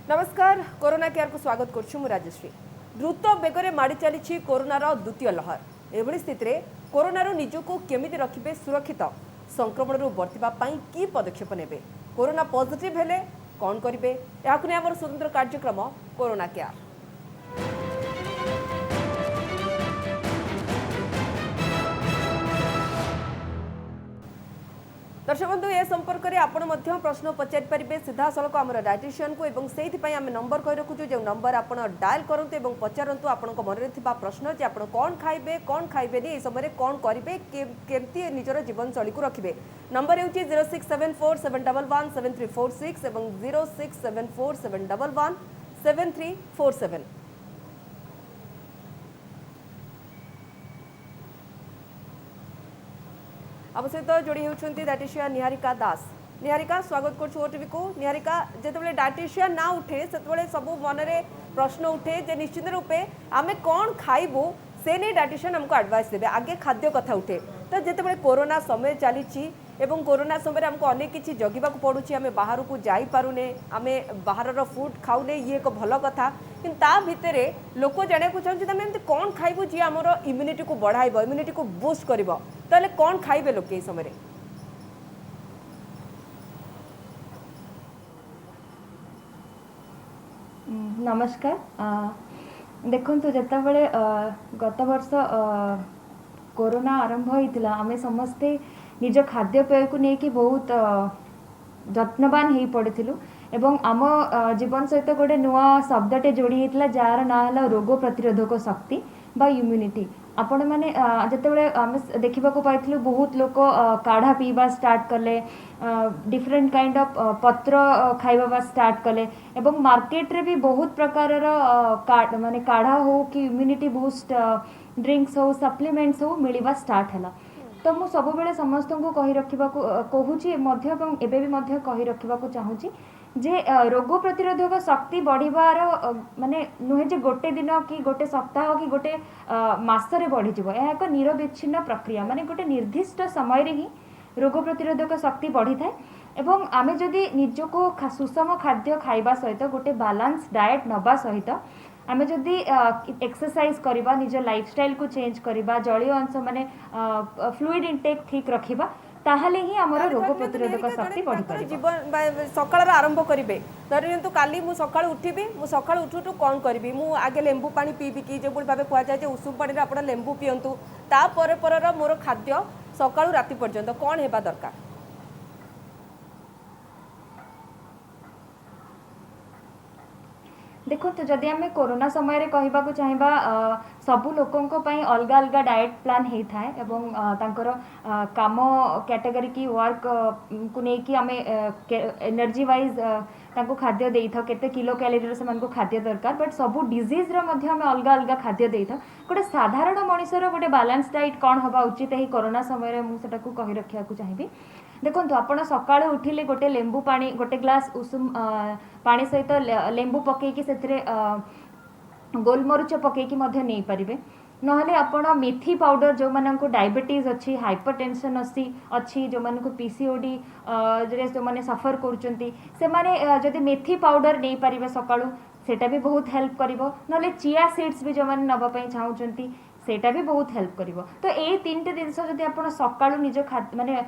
नमस्कार corona care को स्वागत करुँ राजश्री। द्रुत बेगर माड़ी चली कोरोनार द्वितीय लहर। एभली स्थित कोरोनार निजको केमिति रखिबे सुरक्षित, संक्रमण बर्तिबा पई की पदक्षेप नेबे, कोरोना पॉजिटिव हेले कौन करेंगे, यह स्वतंत्र कार्यक्रम कोरोना केयर। दर्शक बंधु ए संपर्क में आपण प्रश्न पचारि पारे सीधा सड़क आम डायटिशियन को एवं से आम नंबर कही रखुचु जो नंबर आप डायल करूँ और पचारतु आपण मन में प्रश्न जे आप कौन खाइबे कौन खाइबेनि ए समय कौन करेंगे केमती निजर जीवनशैली को रखिए। नंबर हो 0674711736 और 0674711737। आम सहित जोड़ी होती डायटिशियन निहारिका दास। निहारिका स्वागत करुँ ओटीवी को। निहारिका जिते डायटिशियन ना उठे से सब मन में प्रश्न उठे जे निश्चित रूपे आम कौन खाइबू से नहीं डायटिशियन हमको एडवाइस देवे, आगे खाद्य कथा उठे। तो जिते कोरोना समय चली कोरोना समय आमको अनेक किसी जगिबा पड़ुछि, आम बाहर को जाई पारुने, आम बाहर फूड खाऊने, ये एक भल कथा। कि भितर लोक जाना चाहते आम एमती कौन खाइबू जी आमर इम्यूनिटी को बढ़ाइब, इम्यूनिटी को बूस्ट कर, ताले कौन खाइबे लोक ये समय? नमस्कार। देखो जिते बड़े गत वर्ष कोरोना आरंभ होता आम समस्ते निज खाद्यपेय को लेकिन बहुत जत्नवान हो पड़ू एवं आम जीवन सहित गोटे नुआ शब्दटे जोड़ी होता जार ना है रोग प्रतिरोधक शक्ति बा इम्यूनिटी। आपण मैंने जिते आम देखा पाई बहुत लोक काढ़ा पीवा स्टार्ट कले, डिफरेंट काइंड ऑफ पत्र खाइबा स्टार्ट कले एवं मार्केट रे भी बहुत प्रकार माने काढ़ा हो कि इम्यूनिटी बूस्ट ड्रिंक्स हो सप्लीमेंट्स हो मिलवा स्टार्ट है। तो मु सब बेले समस्त को कही रखा कहूँ कही रखा चाहूँगी जे रोग प्रतिरोधक शक्ति बढ़िबार माने नुहे जे गोटे दिन कि गोटे सप्ताह कि गोटे मासरे बढ़ी यह एक निरविच्छिन्न प्रक्रिया, माने गोटे निर्दिष्ट समय रे ही रोग प्रतिरोधक शक्ति बढ़ी थाए। एवं आमे जदि निजको सुषम खाद्य खाइबा सहित गोटे बालांस डाएट नबा सहित आमे जदि एक्सरसाइज करबा, निज लाइफस्टाइल को चेंज करबा, जलीय अंश माने फ्लूइड इनटेक ठीक रखिबा, ताहले ही हमर रोग प्रतिरोधक शक्ति बढ़ी पारे। जीवन सकाळ आरंभ करिवे धरनियंतु काली मु सकाळ उठिबी, मु सकाळ उठुटु कौन करिवि, मु आगे लेंबू पानी पीबी कि जे भाबे कुआ जाय जे उषुम पानी रे आपण लेंबू पियंतु, ता परे परर मोर खाद्य सकाळ राति पर्यंत कौन हेबा दरकार? देखो तो जदि आम कोरोना समय रे कहबा को चाहिबा सबु लोकों पई अलग अलग डाएट प्लान होता है एवं तांकर काम कैटेगरी की वर्क को लेकिन आम एनर्जी वाइज तांको खाद्य दे था केते किलो कैलोरी से मानको खाद्य दरकार, बट सबु डिजीज रो मध्ये आम अलग अलग खाद्य दे था। गोटे साधारण मनुष्यर गोटे बैलेंस डाइट कौन हवा उचित है कोरोना समय मुझे कही रखा चाहिए। देखो आपण सकाळ उठिले गोटे लेंबू पानी गोटे ग्लास उषुम पानी सहित लेंबू पकईकि से गोलमरीच पकईकि नहीं पारे, नहले आपण मेथी पाउडर जो मानक डायबिटीज अच्छी, हाइपरटेंशन अच्छी, जो मानक पीसीओडी जो माने सफर करुचंती से माने जदि मेथी पाउडर नहीं पारिबे सकाळू सेटा भी बहुत हेल्प करिवो, नहले चिया सीड्स भी जो माने नबा पई चाहउचंती सेटा भी बहुत हेल्प करिवो। तो ये तीनटे जिनस जदि आपण सकाळू निज खाद्य माने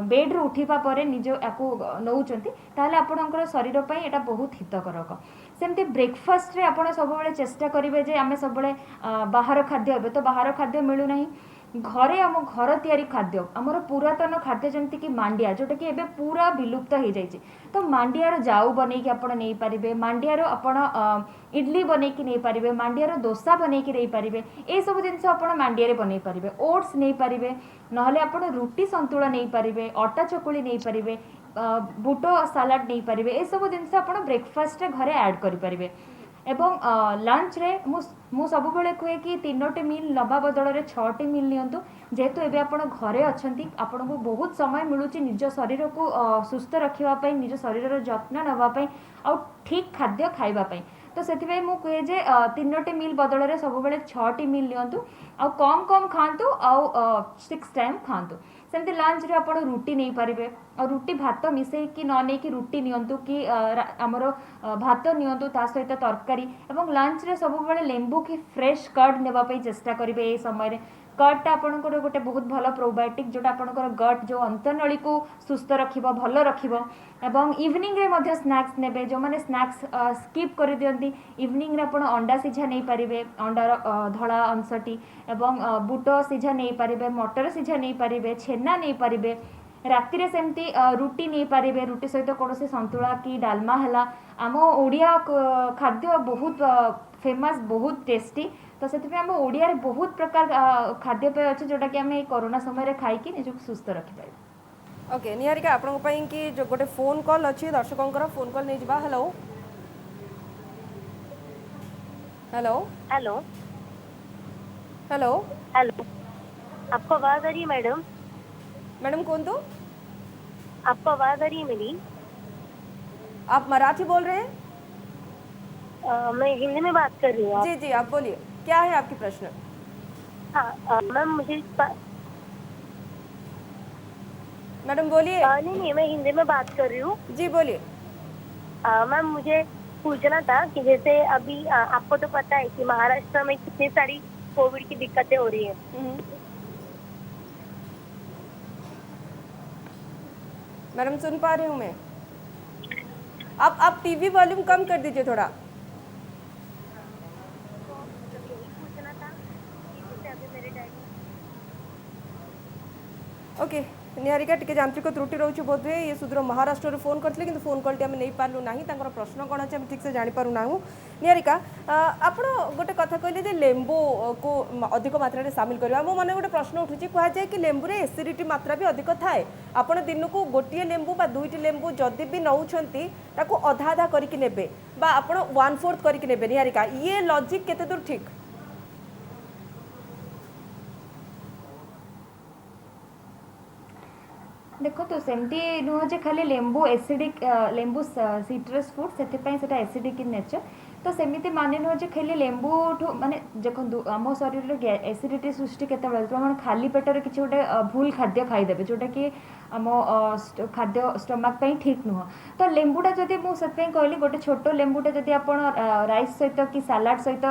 बेड रू उठिबा परे निज याकू नउचंती ताहले आपणकर शरीर पई एटा बहुत हितकारक। सेमती ब्रेकफास्ट रे आपण सब बेले चेष्टा करिवे जे आमे सब बेले बाहर खाद्य एबे तो बाहर खाद्य मिलू नाही, घरे आम घर तैयारी खाद्य आमर पुरातन खाद्य जमती कि मांडिया जोटा कि एबे पूरा विलुप्त हो जाइए, तो मांडियार जाऊ बनईकि आपण नहीं पारिबे, मांडियार आपण इडली बनईकि नहीं पारिबे, मांडियार डोसा बनईकि नहीं पारिबे, ए सब जिनस आपण मांडियारे बनई पारिबे, ओट्स नहीं पारिबे, नहले आपण रुटी संतुला नहीं पारिबे, अटा चकुली नहीं पारिबे, बुट सालाड नहीं पारिबे, ए सब जिनस आपण ब्रेकफास्ट रे घरे ऐड करि पारिबे। एवं लंच रे मु सब बेले कहे कि 3टी मील नबा बदल में 6टी मील नियंतु, जेहेतु एबे आपण घरे अछंती आपण को बहुत समय मिलूची निज शरीर को सुस्थ रखिबा पई, निज शरीर जत्न नबा पई आ ठीक खाद्य खाइबा पई। तो से कहे जे 3टी मील बदल सब 6टी मील लिंतु आउ कम कम खातु आउ 6 टाइम खातु सेमती लंच रे आप रुटी नहीं पारे और रुटी भात मिसेकी न नहीं कि रुटी नियंतु कि आमर भात नियंतु ता सहित तरकारी एवं लंच रे सब बेले लेंबू कि फ्रेश कर्ड नेबाई चेष्टा करेंगे ये समय कर्डटा आपंकर गोटे बहुत भल प्रोबायोटिक जोटा आपंकर गट जो अंतनली को सुस्थ रखिबो भल रखिबो एवं इवनिंग रे मध्य स्नैक्स नेबे जो माने स्नैक्स स्किप कर दियंती इवनिंग रे आपण अंडा सिझा नहीं पारिबे अंडार धला अंशटी एवं बुट सिझा नहीं पारिबे मटर सिझा नहीं पारिबे छेना नहीं पारिबे राति रे सेमती रुटी नहीं पारिबे रुटी सहित कौन संतुला कि डालमा है आम ओडिया खाद्य बहुत फेमस बहुत टेस्टी तो से आम ओडिया बहुत प्रकार खाद्यपेय अच्छे जोटा कि आम कोरोना समय खाई निजक सुस्थ रखिपार। ओके निहारिका आपण कि जो गोटे फोन कॉल अच्छी दर्शकों फोन कॉल नहीं जा। Hello hello hello hello hello आपको आवाज आ रही है मैडम? मैडम कौन तो आपको आवाज आ रही है मेरी? आप मराठी बोल रहे हैं? मैं हिंदी में बात कर रही हूँ। जी जी आप बोलिए क्या है आपकी प्रश्न? हाँ मैम मुझे मैडम बोलिए। नहीं मैं हिंदी में बात कर रही हूँ। जी बोलिए। मैम मुझे पूछना था कि जैसे अभी आपको तो पता है कि महाराष्ट्र में कितनी सारी कोविड की दिक्कतें हो रही है। मैडम सुन पा रही हूँ मैं। आप टीवी वॉल्यूम कम कर दीजिए थोड़ा। पूछना था कि जैसे अभी मेरे डैडी ओके निहारिका टिके यांत्रिक त्रुटि रोचे बोध हुए ये सुदूर महाराष्ट्र फोन करते कि फोन कॉल आम नहीं पार्लु ना प्रश्न कौन अच्छे ठीक से जापर ना निहारिका आप गोटे कथा कहले लेंबू को अधिक मात्रा रे शामिल करवा मो मन गोटे प्रश्न उठू कहुए कि लेंबू रे एसिडिटी मात्रा भी अधिक थाए आपण दिन को गोटे लेंबू बा 2टी लेंबू जदि भी नौछंती ताको अधा अधा करके नेबे बा आपण 1/4 करके नेबे निहारिका ये लॉजिक केते दूर ठीक? देखो तो सेमती नुह जे खाली लेंबू एसिडिक लेंबू सिट्रस फूड से एसिडिक इन नेचर तो सेमिति माने नुह जे खाली लेंबू माने देखो आम शरीर में एसिडिटी सृष्टि केतबेले खाली पेटर किसी गोटे भूल खाद्य खाईदेवे जोटा कि आम खाद्य स्टमक ठीक नुह तो लेंबूटा जब मुझे कहली गोटे छोट लेंबूटा जब आप राइस सहित कि सालाड सहित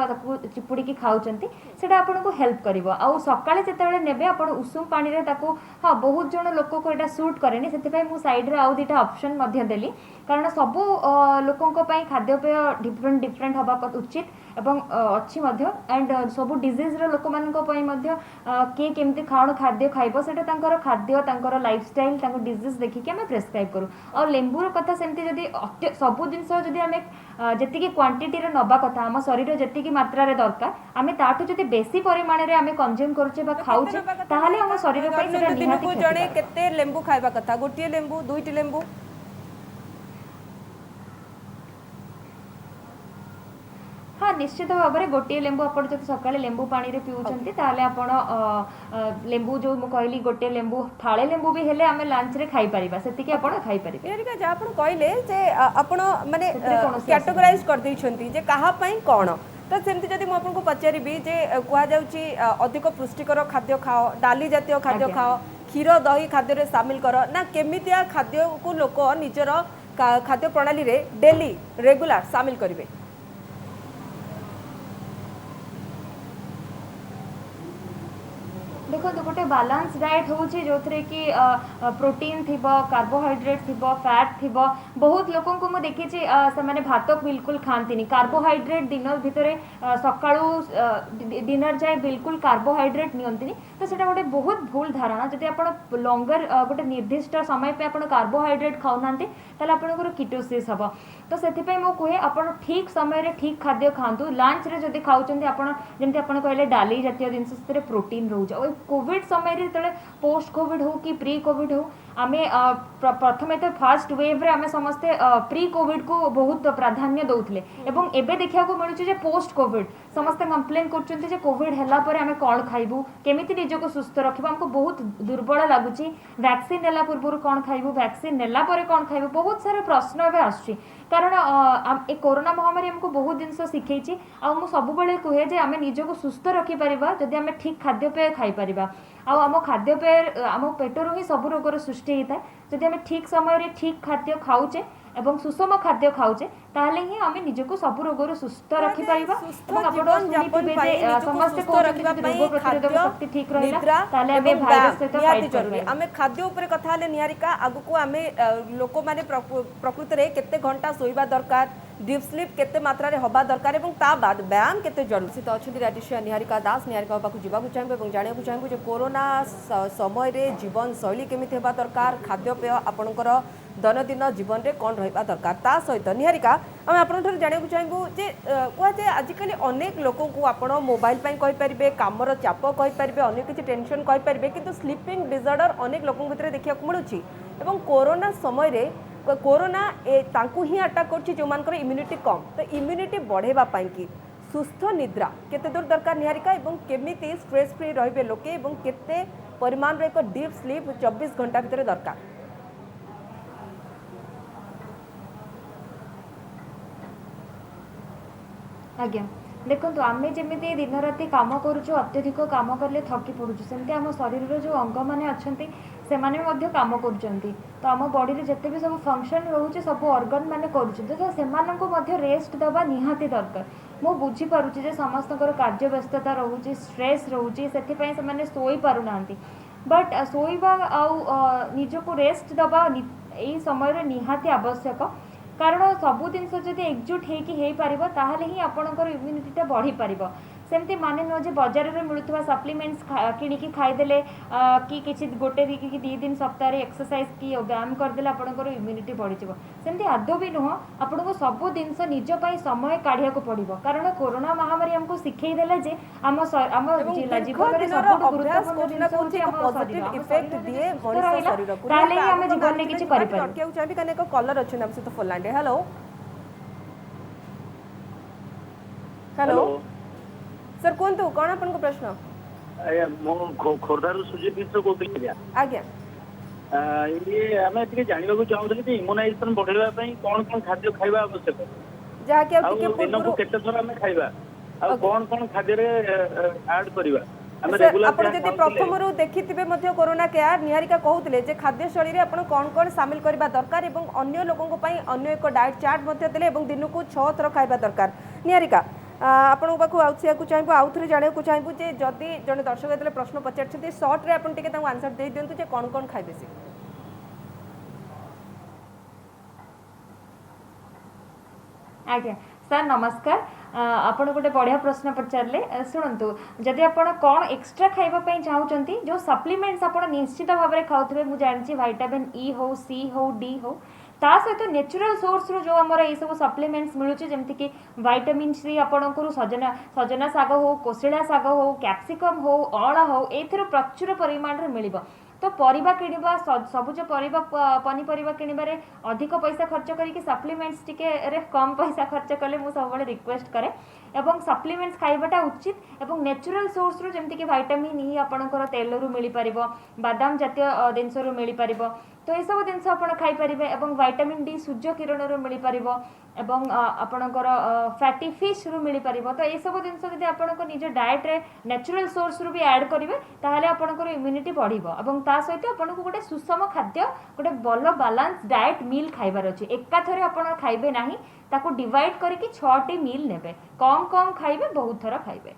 चिपुड़ी खाऊँगी से आपको हेल्प कर सकाଳେ ଯେତେବେଳେ ନେବେ ଆପଣ ଉଷୁମ ପାଣିରେ ତାକୁ ହଁ ବହୁତ ଜଣ ଲୋକକୁ ଏଇଟା ସୁଟ୍ କରେନି ସେଥିପାଇଁ ମୁଁ ସାଇଡ୍ରେ ଆଉ ଦୁଇଟା ଅପସନ୍ ମଧ୍ୟ ଦେଲି କାରଣ ସବୁ ଲୋକଙ୍କ ପାଇଁ ଖାଦ୍ୟପେୟ ଡିଫରେଣ୍ଟ ହେବା ଉଚିତ ଏବଂ ଅଛି ମଧ୍ୟ ଆଣ୍ଡ ସବୁ ଡିଜିଜ୍ର ଲୋକମାନଙ୍କ ପାଇଁ ମଧ୍ୟ କିଏ କେମିତି କ'ଣ ଖାଦ୍ୟ ଖାଇବ ସେଇଟା ତାଙ୍କର ଖାଦ୍ୟ ତାଙ୍କର ଲାଇଫଷ୍ଟାଇଲ୍ ତାଙ୍କ ଡିଜିଜ୍ ଦେଖିକି ଆମେ ପ୍ରେସ୍କ୍ରାଇବ୍ କରୁ ଆଉ ଲେମ୍ବୁର କଥା ସେମିତି ଯଦି ସବୁ ଜିନିଷ ଯଦି ଆମେ ଯେତିକି କ୍ୱାଣ୍ଟିଟିରେ ନେବା କଥା ଆମ ଶରୀର ଯେତିକି ମାତ୍ରାରେ ଦରକାର ଆମେ ତାଠୁ ଯଦି ବେଶୀ ପରିମାଣରେ ଆମେ କନଜ୍ୟୁମ୍ କରୁଛେ ବା ଖାଉଛେ ତାହେଲେ ଆମ ଶରୀର ପାଇଁ ସେଟା ନିହାତି ଜଣେ କେତେ ଲେମ୍ବୁ ଖାଇବା କଥା? ଗୋଟିଏ ଲେମ୍ବୁ 2ଟି ଲେମ୍ବୁ? हाँ निश्चित भाव में गोटे लेंबू आप सका लेंबू पानी रे पिउछंती ताले आपण लेंबू जो कहली गोटे लेंबू फाळे लेंबू भी हेले आमे लंच रे खाई परिबा सेतिके आपण खाई परिबे एरिका जा आपण कहले जे आपण माने कैटेगराइज कर दैछंती जे कहा पई कोन तो सेमती जदि मु आपन को पचारिबी जे कुआ जाउची अधिक पुष्टिकर खाद्य खाओ डाली जातीय खाद्य खाओ क्षीर दही खाद्य रे शामिल कर ना केमितिया खाद्य को लोक निजर खाद्य प्रणाली रे डेली रेगुलर शामिल करिवे? देखो तो गोटे बालांस डाएट हूँ जो थे कि प्रोटीन थी कार्बोहाइड्रेट थी फैट थी बहुत लोक मुझे देखी से भात बिल्कुल खाती कार्बोहाइड्रेट दिन भितर सकाळू डिनर जाए बिल्कुल कार्बोहाइड्रेट नियंती तो सेटा गोटे बहुत भूल धारणा जदि आप लंगर गोटे निर्दिष्ट समय पे आप कार्बोहाइड्रेट खाऊना ताले आपनकर कीटोसिस हम तो से कहे आप ठीक समय ठीक खाद्य खातु लंच रे जदि खाऊँ आप कहले डाली जातीय जिनस प्रोटीन रोचे कोविड समय जो पोस्ट कोविड हो कि प्री कोविड हो आम प्रथम तो फास्ट वेव रे आम समस्ते प्री कोविड को बहुत प्राधान्य दौले एवं एबे देखा मिलूँ पोस्ट कोविड समस्ते कंप्लेन करछन्ते जे कोविड हैला परे आमे कोन खाइबू केमिति निजको सुस्थ रखिबा हमको बहुत दुर्बल लागुची वैक्सीन नेला पूर्व कोन खाइबू वैक्सीन नेला परे कोन खाइबू बहुत सारा प्रश्न एबे आछी कारण ए कोरोना महामारी हमको बहुत दिन शिखैछि आ मु सब बेले कहे जे आमे निजको सुस्थ रखि परिबा जदि आमे ठीक खाद्यपेय खाई परिबा आ आम खाद्यपेय आम पेटरू ही सब रोगर सृष्टि होता है जदि आमे ठीक समय ठीक खाद्य खाऊचे एवं सुषम खाद्य खाऊचे ताहले ही आमे निजको सब रोगर सुस्थ रखि परिबा एवं आपण सुनिथिबे जे समस्त को रोग प्रतिरोधक शक्ति ठीक रहिला ताहले आमे भाइरस सहित फाइट जरूरी आमे खाद्य ऊपर कथा ले निहारिका आगु को आमे लोक माने प्रकृति रे केते घंटा सोइबा दरकार डीप स्लीप केते मात्रा रे हबा दरकार एवं ता बाद व्यायाम केते जरूरी तो अछि डायटिशियन निहारिका दास निहारिका बाकू जीवाकू चाहबे एवं जानियाकू चाहबे जे कोरोना समय रे जीवन शैली केमिति हेबा दरकार खाद्यपेय आपणकर दैनंदिन जीवन रे कोन रहबा दरकार ता सहित निहारिका हम आपन ठर जानियाकू चाहबो जे कोआ जे आजिकली अनेक लोक को आपण मोबाइल पई कहि परिबे कामर चाप कहि परिबे अनेक किछि टेंशन कहि परिबे किंतु स्लीपिंग डिसऑर्डर अनेक लोक भितर देखिया मिलुछि एवं कोरोना समय रे कोरोना तांकू ही अटैक करछि जो मानकर इम्यूनिटी कम तो इम्यूनिटी बढ़ेबा पई कि सुस्थ निद्रा केते दूर दरकार निहारिका एवं केमिति स्ट्रेस फ्री रहिबे लोके एवं केते परिमाण रे एक डीप स्लीप 24 घंटा भितर दरकार आज्ञा देखो आमे जमी दिन राति कम करुचु अत्यधिक कम कले थकी पड़ुचु सेमती आम शरीर जो अंग मैंने अच्छा से कम कर तो आम बॉडी रे जिते भी सब फंक्शन रोचे सब ऑर्गन मैंने कर रेस्ट दबा निहाती दरकार मु बुझी पारुची जे समस्त कार्य व्यस्तता रोचे स्ट्रेस रोचे से सोई पारुना बट सोईबा आउ निजको रेस्ट दबा यही समय निहाती आवश्यक कारण सबु जिन जब एकजुट हो ही आपणकर इम्यूनिटीटा बढ़ी पार सेमती माने नुह जे बाजार में मिलूवा सप्लीमेंट्स किणिकी खाईदे कि किसी गोटे कि 2 दिन सप्ताह एक्सरसाइज कि व्यायाम करदे आपंकर इम्यूनिटी बढ़ी सेमती आदौ भी नुह आपन को सब जिनस निजपाई समय काढ़िया पड़ो कारण कोरोना महामारी हमको शिखेदेला जे आम जीवन जीवन में कलर अच्छे सहित फोलांडे हेलो हेलो सर कहतु कौन आपन को प्रश्न खोर्धारू सुजीत मिश्र कहते आज्ञा ये आम टे जानवा चाहूँ कि इम्यूनाइजेशन बढ़ावा कौन कौन खाद्य खाଇବା आवश्यक दिन को केते थर आम खाଇବା कौन कौन खाद्य ऐड करवा प्रथम देखिथिबे मध्य कोरोना केयर निहारिका कहूतिले जे खाद्य शैली रे आपण कौन कौन शामिल करबा दरकार एवं अन्य लोगों को अन्य एक डाइट चार्ट मध्य देले एवं दिन को 6 थर खाଇବା दरकार निहारिका आपण पाखु आउथियाकू चाहबो आउथरे जानियाकू चाहबो जे जदी जने दर्शक एतले प्रश्न पचारछथि शॉर्ट रे आपण टिके तांको आंसर दे दियंतु जे कोन कोन खाइबे से आज्ञा सर नमस्कार आपण गोटे बढ़िया प्रश्न पचारे शुणु जदि आपण कौन एक्सट्रा खाइबा चाहूँगी जो सप्लीमेंट्स आप निश्चित भाव में खाऊे मुझे जानी विटामिन ई हो सी हो डी हो ता सहित नेचुरल सोर्स रो जो आमर ये सब सप्लीमेंट्स मिलूँ जमती कि विटामिन सी आपंकर सजना सजना शाग हो कोशिला शाग हो कैप्सिकम हो अँला हो ए प्रचुर परिमाण में मिल तो परिबा किणवा सबुज परिबा पनीपरिबा किणबारे अधिक पैसा खर्च करके सप्लीमेंट्स टिके रे कम पैसा खर्च कले मु सब रिक्वेस्ट करे एवं सप्लीमेंट्स खाइबाटा उचित एवं नेचुरल सोर्स रो जेमति कि विटामिन ई आपणकर तेल रु मिली परिबो बादाम जातीय जिनस रु मिली परिबो तो ये सब जिनस आपण खाई परिबे एवं विटामिन डी सूर्य किरण रु मिली परिबो एवं आपणकर फैटी फिश रु मिली परिबो तो ये सब जिनस जदि आपणकर निज डाइट रे नेचुरल सोर्स रु भी ऐड करिवे ताहाले आपणकर इम्यूनिटी बढ़िबो एवं ता सहित आपनको गोटे सुषम खाद्य गोटे भल बैलेंस डाइट मील खाइबार अछि एका थरे आपण खाइबे नाही ताको डिवाइड करके 6टी मील नेबे कम कम खाइबे बहुत थरा खाइबे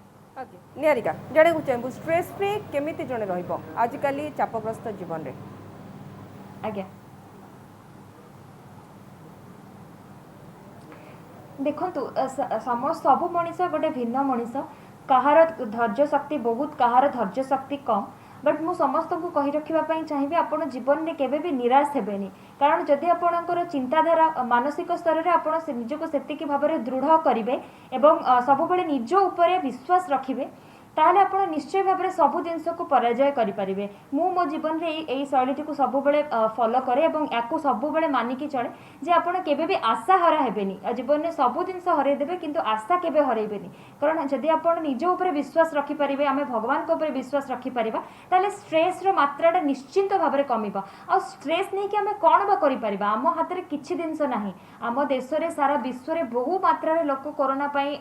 निहारिका जड़े को चाहबो स्ट्रेस फ्री केमिति जणे रहइबो आजिकली चापग्रस्त जीवन रे आज्ञा देखंतु सब मनीष गोटे भिन्न मनीष कहार धैर्य शक्ति बहुत कहार धैर्य शक्ति कम बट मु समस्त को कही रखा चाहिए आपण जीवन में केबे भी निराश हेबेनी कारण जदि आपणकर चिंताधारा मानसिक स्तर में आपण निजको सेतिकी भाव में दृढ़ करेंगे एवं सब निज उपर विश्वास रखिए ताहले आपण निश्चय भाव में सब जिनस को पराजय करें। मु मो जीवन में यही शैली को सब फॉलो करे और या सब मानिकी चले जे आपड़ केबे आशा हरा हेबेनी जीवन में सब जिन हरईदेवे किंतु आशा केबे हरईबेनी। कारण जदि आप निज उपर विश्वास रखिपारे आम भगवान को ऊपर विश्वास रखिपर ताले स्ट्रेस रो मात्राटा निश्चिंत भाव में कम आ स्ट्रेस नहीं कि आम कौन बा करिपरिबा आम हाथ में किछि जिनस नाही। आम देश में सारा विश्व में बहु मात्रा लोक कोरोना पाई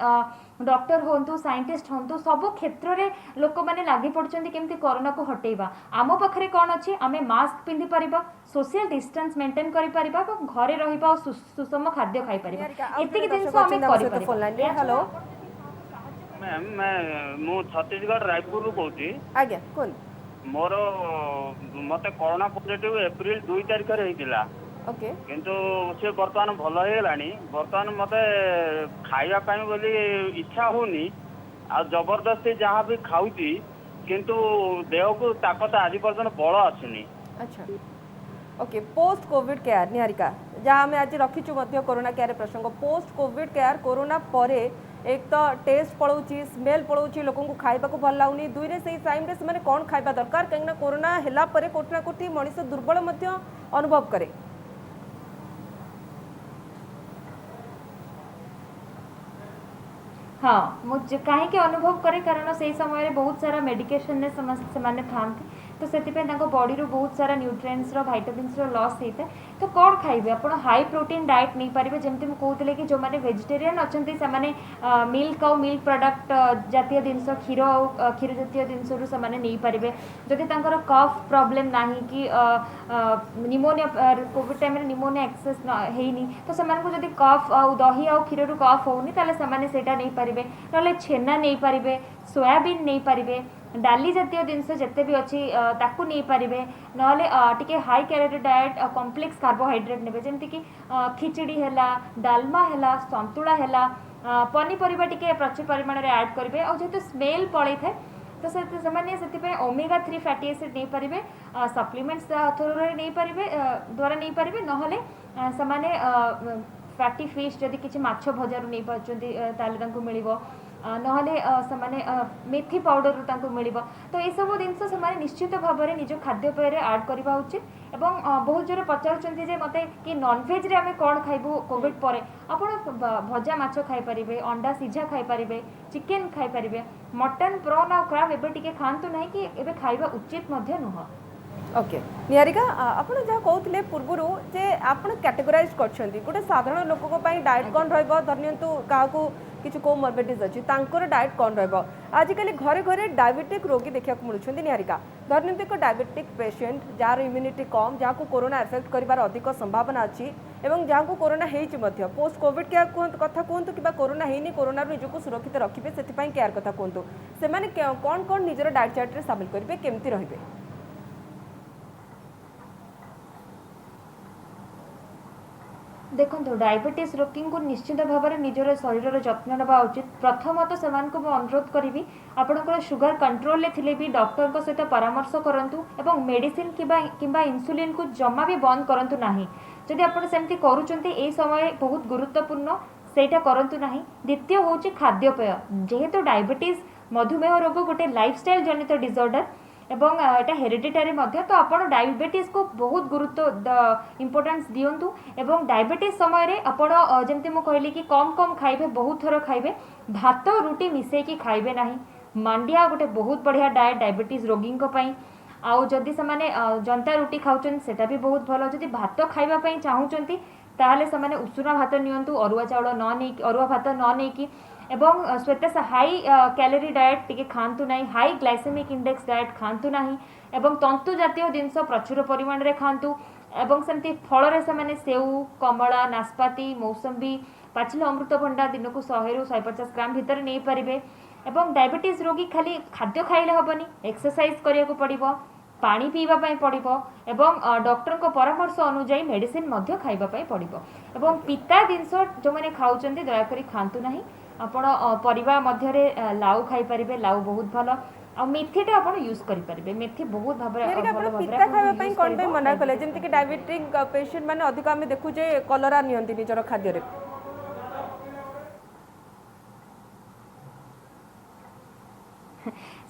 डॉक्टर होंतु साइंटिस्ट होंतु सब क्षेत्र में लोक मैंने लगी पड़छन्ति केमती कोरोना को हटेबा। आम पाखरे कौन अच्छी आम मास्क पिंधि परिबा सोशल डिस्टेंस मेंटेन करि परिबा घरे रहिबा और सुषम खाद्य खाई परिबा एतिक जिंस आम करि परिबा। हेलो मैम मैं छत्तीसगढ़ रायपुर रू कहूँ आज्ञा कोन मोर मते कोरोना पॉजिटिव एप्रिल 2 तारिख रे हेतिला ओके किंतु से बर्तमान भल हो गलानी बर्तमान मते खाइबा पई बोली इच्छा होनी आ जबरदस्ती जहाँ भी खाऊची किंतु देह को ताकत आज पर्यंत बल आसुनी। अच्छा okay post Covid care Niharika जहाँ आम आज रखीचु कोरोना केयर प्रसंग पोस्ट कोविड केयर कोरोना परे एक तो टेस्ट पड़ोची स्मेल पड़ोची लोक खाइबा को भल लगुनि दुई से टाइम रे से कौन खाइबा दरकार कहीं कोरोना है कोठी ना कोठी मनीष दुर्बल अनुभव करे। हाँ मुझे कहीं अनुभव करे कारण से समय बहुत सारा मेडिकेशन ने से था तो से बॉडी रो बहुत सारा न्यूट्रिएंट्स रो विटामिन्स रो लॉस होता है। तो कौन खाइबे आप हाई प्रोटीन डाइट नहीं पारे जमती मुझे कि जो मैंने वेजिटेरियन अच्छा से मिल्क और मिल्क प्रोडक्ट जातीय जिनस क्षीर और क्षीर जातीय जिनस नहीं पारे जदि कफ प्रॉब्लम ना कि pneumonia COVID time pneumonia excess है तो से कफ आ दही आ क्षीर रू कफ होनी से नहीं पारे ना छेना नहीं पारे सोयाबीन नहीं पारे डाली जातीय जिनस जिते भी अच्छी ताकू नहीं पारे ना high calorie diet complex carbohydrate ने जमती कि खिचड़ी है डालमा है संतुला है पनीपरिया टिके प्रचुर परिमाण में ऐड करेंगे और जेहेतु स्मेल पड़े थे तो से ओमेगा 3 फैटी एसिड नहीं पारे सप्लीमेंट्स थ्रू नहीं पारे द्वारा नहीं पारे ना फैटी फिश जदि किसी माछ भजार नहीं पार्टी मिल ना मेथी पाउडर मिल तो ये सब जिन से निश्चित भाव में निज खाद्यपेय ऐड करवा उचित एवं बहुत जोर पचार मत कि नॉनवेज रे आम कौन खाइबू कोविड पर आप भजा माछ खाईपारे अंडा सीझा खाईपारे चिकेन खाईपारे मटन प्रॉन और क्रैब एबे टिके खातु ना कि एबे खाइबा उचित नुह। ओके निहारिका आप जहाँ कहते पूर्वर जे आप कैटेगोराइज कर गोटे साधारण लोक डाएट कौन रनियंतु क्या किसी कोमॉर्बिडिटीज अच्छी डाएट कौन रजिकल घरे घरे डायबिटिक रोगी देखा मिलूँ निहारिका धरनियंतु एक डायबिटिक पेशेंट जार इम्यूनिटी कम जहाँ को कोरोना एफेक्ट कर अधिक संभावना अच्छी एवं जहाँ को कोरोना हो पोस्ट कोविड केयर कथा कहतु कि कोरोना है कोरोना निजक सुरक्षित रखिए से केयर कथा कहतु से कौन कौन निजर डाएट चार्ट में सामिल करेंगे केमती रे देखो डायबिटीज रोगी को निश्चित भाव में निजर शरीर जत्न नेबा उचित। प्रथमतः से अनुरोध करी आपंकर सुगर कंट्रोल थे भी डॉक्टर सहित परामर्श करूँ और मेडिसिन किंबा इंसुलिन को जमा भी बंद करूँ ना जदि आप करुँच समय बहुत गुरुत्वपूर्ण सेटा करूँ ना। द्वितीय हूँ खाद्यपेय जेहेतु डायबिटीज मधुमेह रोग गोटे लाइफस्टाइल जनित डिसऑर्डर एवं एटा हेरिडिटारी तो आप डायबिटीज को बहुत गुरुत्व इंपोर्टेंस दिंतु एवं डायबिटीज समय आपण जमती मुझे कहली कि कम कम खाइबे बहुत थर खाइबे भात रुटी मिसेकी खाइबे नहीं। मांडिया गोटे बहुत बढ़िया डाएट डायबिटीज रोगी आउ जदि से जंता रुटी खाऊन सेटा भी बहुत भल जदि भात खाइबा चाहूँगी ताहले से उषुना भात नियंतु अरुआ चाउल न नहीं अरुआ भात न नहीं एवं श्वेत हाई कैलोरी डाएट टिके खातु ना हाई ग्लाइसेमिक इंडेक्स डाएट खातु ना एवं तंतु जातीय जिनस प्रचुर परिमाण में खातु एवं सेमती फल से सेऊ कमला नाशपाती मौसम्बी पाचिल अमृतभंडा दिन को 100 ରୁ 150 ग्राम भितर नहीं पारे एवं डायबिटीज रोगी खाली खाद्य खाइले हेनी एक्सरसाइज करिया को पड़िबो पानी पीवाई पड़ो एवं डॉक्टर को परामर्श अनुजाई मेडिसिन खाइबा पड़ो एवं पिता जिनस जो मैंने खाऊँ दयाकोरी खातु ना आपण परिवा मध्य लाउ खाई पारे लाउ बहुत भल आ मेथीटा आप यूज करेंगे मेथी बहुत पिता खावाई कौन मना कले जमती कि डायबिटिक पेशेंट मैंने अधिक आम देखुचे कलरा नियंती निजर खाद्य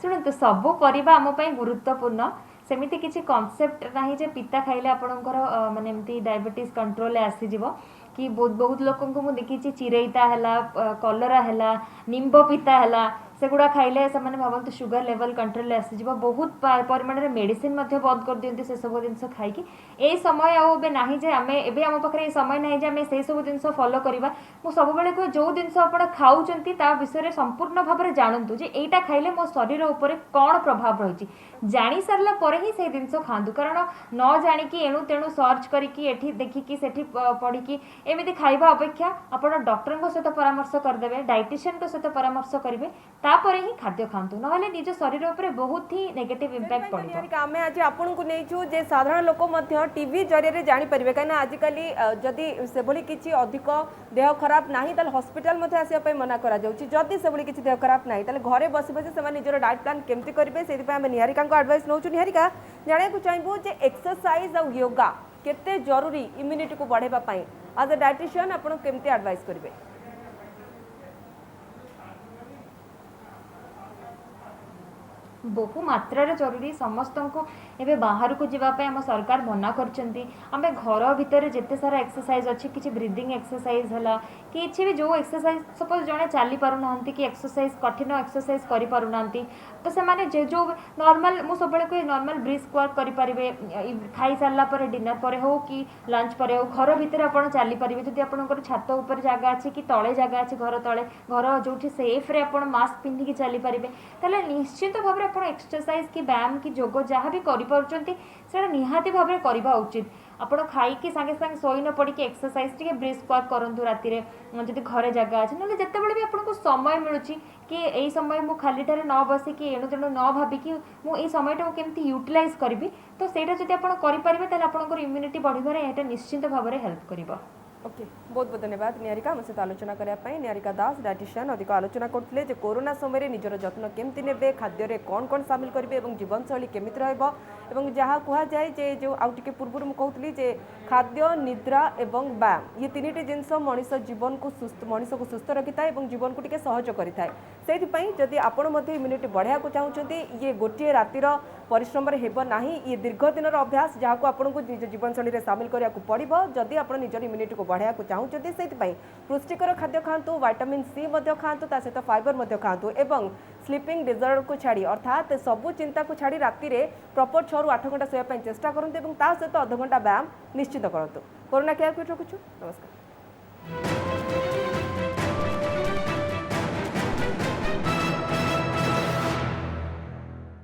शुणु सबू परिबा आम पई गुरुत्वपूर्ण सेमिति किसी कॉन्सेप्ट नहीं जे पिता खाइले आपणकर माने एमती डायबिटीज कंट्रोल आसी जीवो कि बहुत बहुत लोक को मु देखी चिरेईता है कलरा है निम्ब पिता है सेगुड़ा खाइले से भावतु सुगर लेवल कंट्रोल आसीज बहुत परिमाण में मेडिसिन बंद कर दिखती से सब जिन खाई ए समय आए ना जे आम एवं आम पाखे समय ना आम से सब जिन फॉलो करवा मुझे सब कहे जो जिन खाऊँ विषय में संपूर्ण भाव में जानतु जे एटा खाइले मो शरीर उपर कौन प्रभाव रही जानी सारा पर ही से जिन खातु कारण न जाणिकी एणु तेणु सर्च करके देखिकी सेठी पढ़ी एमती खाइबा अपेक्षा आप डॉक्टर सहित परामर्श करदे डाइटिशियन सहित परामर्श करेंगे तापर ही खाद्य खातु ना निज शरीर उपर बहुत ही नेगेटिव इंपैक्ट पड़े। आम आज आपन को नहीं जे साधारण लोक टीवी जरिए जानीपर कहीं आजिकल जदि से किसी अधिक देह खराब ना हॉस्पिटल आसपा मना करदी से किसी देह खराब ना घरे बस बस से निजर डाइट प्लान केमती करेंगे से निहारिका एडवाइस नौ निहारिका जाना चाहबू जे एक्सरसाइज और योगा केते जरूरी इम्यूनिटी को बढ़ाई आज ए डाइटिशियन आप केमती एडवाइस करेंगे? बहु मात्रा जरूरी समस्त को एवं बाहर को जावाई आम सरकार मना करें घर भितर जिते सारा एक्सरसाइज अच्छी किसी ब्रीदिंग एक्सरसाइज है कि भी जो एक्सरसाइज सपोज जड़े चली पारना कि एक्सरसाइज कठिन एक्सरसाइज करना तो से जो नॉर्मल मु सब कहे नॉर्मल ब्रिस्क वर्क करेंगे खाई सारा डिनर पर हो कि लंच पर हो घर भितर आप चली पारे जब आप छात उपर जगह अच्छी कि तले जगह अच्छी घर तले घर जो सेफ्रे आप मास्क पिंधिकी चली पारे निश्चित भाव में आप एक्सरसाइज कि व्यायाम कि योग जहाँ भी कर निहाती भाव में करवा उचित आपड़ खाई सागे सागे शोई न पड़ी एक्सरसाइज टी ब्रिस्क वर्क करूँ राति जब घर जगह अच्छे ना जिते भी आपको समय मिलूँ कि यही समय मुझे खाली ठारे न बसिकी एणु तेणु न भाविकी मुझे समयटा केमती यूटिलाइज करी तो सहीटा जब आप करेंगे आपंकर इम्यूनिटी बढ़िबार यहाँ निश्चित भाव में हेल्प कर। ओके बहुत बहुत धन्यवाद निहारिका आम सहित आलोचना करने निहारिका दास डाइटिशियन अधिक आलोचना करते कोरोना समय निजर जत्न केमती ने खाद्य कौन कौन सामिल करेंगे और जीवनशैली केमिति रही जहाँ कहुए जे जो आउ टिके पूर्व कहती जे खाद्य निद्रा एवं व्यायाम ये तीन जिनस मनीष जीवन को सुस्थ मनीष को सुस्थ रखी था और जीवन को सहज करें से जदि आपण इम्यूनिटी बढ़ाया चाहते ये गोटे रातिर परिश्रम हेब ना ये दीर्घ दिन अभ्यास जहाँ को आपको निज जीवनशैली में सामिल करा पड़ो जदि आप निजर इम्यूनिटी को बढ़ाया चाहते से पुष्टिकर खाद्य खातु विटामिन सी खातु सहित फाइबर खातु एवं स्लीपिंग डिजर्डर को छाड़ी अर्थात सबू चिंता को छाड़ी राति में प्रॉपर 6 ରୁ 8 घंटा सोया चेष्टा करूँ सहित अध घंटा व्यायाम निश्चित करूँ। कोरोना केयर रखुछु नमस्कार।